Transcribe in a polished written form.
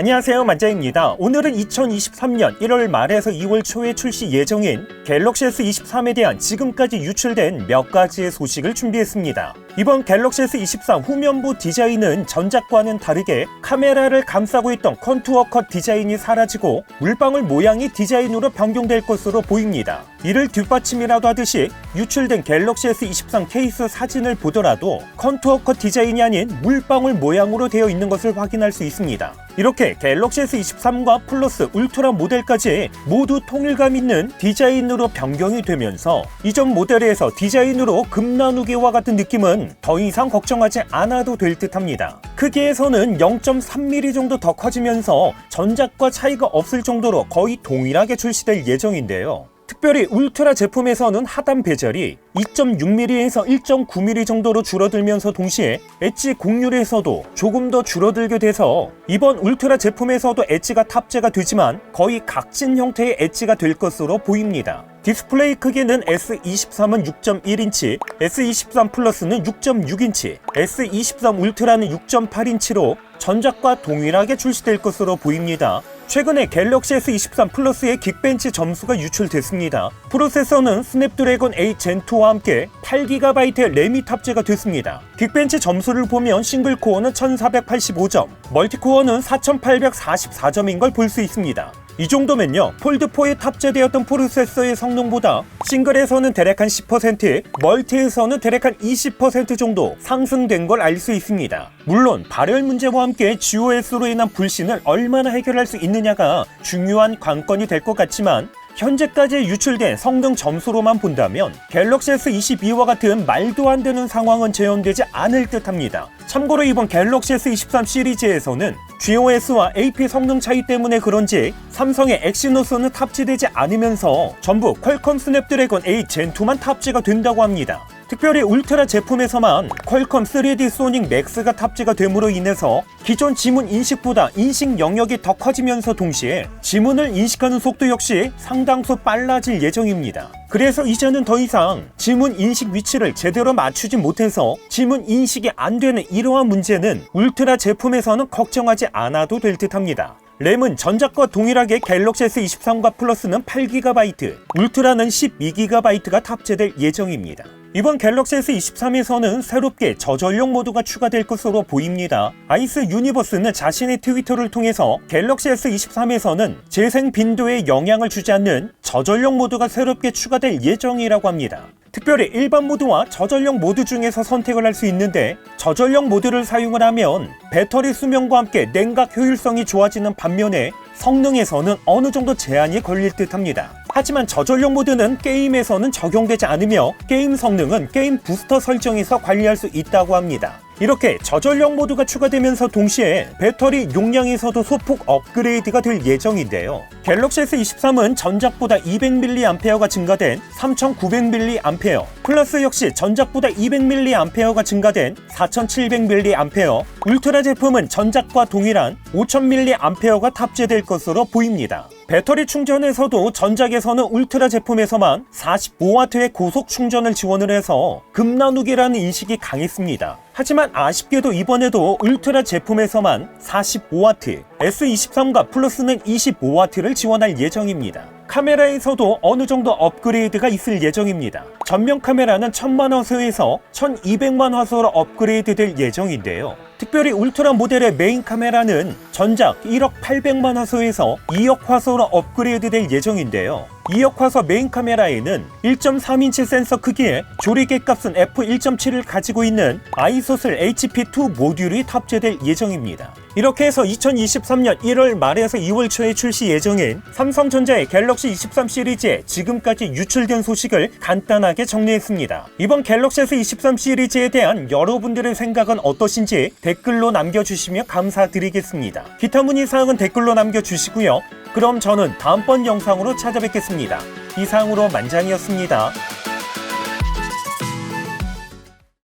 안녕하세요, 만자입니다. 오늘은 2023년 1월 말에서 2월 초에 출시 예정인 갤럭시 S23에 대한 지금까지 유출된 몇 가지의 소식을 준비했습니다. 이번 갤럭시 S23 후면부 디자인은 전작과는 다르게 카메라를 감싸고 있던 컨투어 컷 디자인이 사라지고 물방울 모양의 디자인으로 변경될 것으로 보입니다. 이를 뒷받침이라도 하듯이 유출된 갤럭시 S23 케이스 사진을 보더라도 컨투어 컷 디자인이 아닌 물방울 모양으로 되어 있는 것을 확인할 수 있습니다. 이렇게 갤럭시 S23과 플러스 울트라 모델까지 모두 통일감 있는 디자인으로 변경이 되면서 이전 모델에서 디자인으로 금 나누기와 같은 느낌은 더 이상 걱정하지 않아도 될 듯합니다. 크기에서는 0.3mm 정도 더 커지면서 전작과 차이가 없을 정도로 거의 동일하게 출시될 예정인데요. 특별히 울트라 제품에서는 하단 베젤이 2.6mm에서 1.9mm 정도로 줄어들면서 동시에 엣지 곡률에서도 조금 더 줄어들게 돼서 이번 울트라 제품에서도 엣지가 탑재가 되지만 거의 각진 형태의 엣지가 될 것으로 보입니다. 디스플레이 크기는 S23은 6.1인치, S23 플러스는 6.6인치, S23 울트라는 6.8인치로 전작과 동일하게 출시될 것으로 보입니다. 최근에 갤럭시 S23 플러스의 긱벤치 점수가 유출됐습니다. 프로세서는 스냅드래곤 8 젠2와 함께 8GB 램이 탑재가 됐습니다. 긱벤치 점수를 보면 싱글코어는 1485점, 멀티코어는 4844점인 걸 볼 수 있습니다. 이 정도면요, 폴드4에 탑재되었던 프로세서의 성능보다 싱글에서는 대략 한 10%, 멀티에서는 대략 한 20% 정도 상승된 걸 알 수 있습니다. 물론 발열 문제와 함께 GOS로 인한 불신을 얼마나 해결할 수 있느냐가 중요한 관건이 될 것 같지만 현재까지 유출된 성능 점수로만 본다면 갤럭시 S22와 같은 말도 안 되는 상황은 재현되지 않을 듯합니다. 참고로 이번 갤럭시 S23 시리즈에서는 GOS와 AP 성능 차이 때문에 그런지 삼성의 엑시노스는 탑재되지 않으면서 전부 퀄컴 스냅드래곤 8 젠2만 탑재가 된다고 합니다. 특별히 울트라 제품에서만 퀄컴 3D 소닉 맥스가 탑재가 됨으로 인해서 기존 지문 인식보다 인식 영역이 더 커지면서 동시에 지문을 인식하는 속도 역시 상당수 빨라질 예정입니다. 그래서 이제는 더 이상 지문 인식 위치를 제대로 맞추지 못해서 지문 인식이 안 되는 이러한 문제는 울트라 제품에서는 걱정하지 않아도 될 듯합니다. 램은 전작과 동일하게 갤럭시 S23과 플러스는 8GB, 울트라는 12GB가 탑재될 예정입니다. 이번 갤럭시 S23에서는 새롭게 저전력 모드가 추가될 것으로 보입니다. 아이스 유니버스는 자신의 트위터를 통해서 갤럭시 S23에서는 재생 빈도에 영향을 주지 않는 저전력 모드가 새롭게 추가될 예정이라고 합니다. 특별히 일반 모드와 저전력 모드 중에서 선택을 할 수 있는데 저전력 모드를 사용을 하면 배터리 수명과 함께 냉각 효율성이 좋아지는 반면에 성능에서는 어느 정도 제한이 걸릴 듯합니다. 하지만 저전력 모드는 게임에서는 적용되지 않으며 게임 성능은 게임 부스터 설정에서 관리할 수 있다고 합니다. 이렇게 저전력 모드가 추가되면서 동시에 배터리 용량에서도 소폭 업그레이드가 될 예정인데요. 갤럭시 S23은 전작보다 200mAh가 증가된 3900mAh, 플러스 역시 전작보다 200mAh가 증가된 4700mAh, 울트라 제품은 전작과 동일한 5000mAh가 탑재될 것으로 보입니다. 배터리 충전에서도 전작에서는 울트라 제품에서만 45W의 고속 충전을 지원을 해서 금 나누기라는 인식이 강했습니다. 하지만 아쉽게도 이번에도 울트라 제품에서만 45W, S23과 플러스는 25W를 지원할 예정입니다. 카메라에서도 어느 정도 업그레이드가 있을 예정입니다. 전면 카메라는 1000만 화소에서 1200만 화소로 업그레이드 될 예정인데요. 특별히 울트라 모델의 메인 카메라는 전작 1억 800만 화소에서 2억 화소로 업그레이드 될 예정인데요. 2억 화소 메인 카메라에는 1.3인치 센서 크기에 조리개 값은 f1.7을 가지고 있는 아이소슬 HP2 모듈이 탑재될 예정입니다. 이렇게 해서 2023년 1월 말에서 2월 초에 출시 예정인 삼성전자의 갤럭시 23 시리즈에 지금까지 유출된 소식을 간단하게 정리했습니다. 이번 갤럭시 S23 시리즈에 대한 여러분들의 생각은 어떠신지 댓글로 남겨주시면 감사드리겠습니다. 기타 문의사항은 댓글로 남겨주시고요. 그럼 저는 다음번 영상으로 찾아뵙겠습니다. 이상으로 만장이었습니다.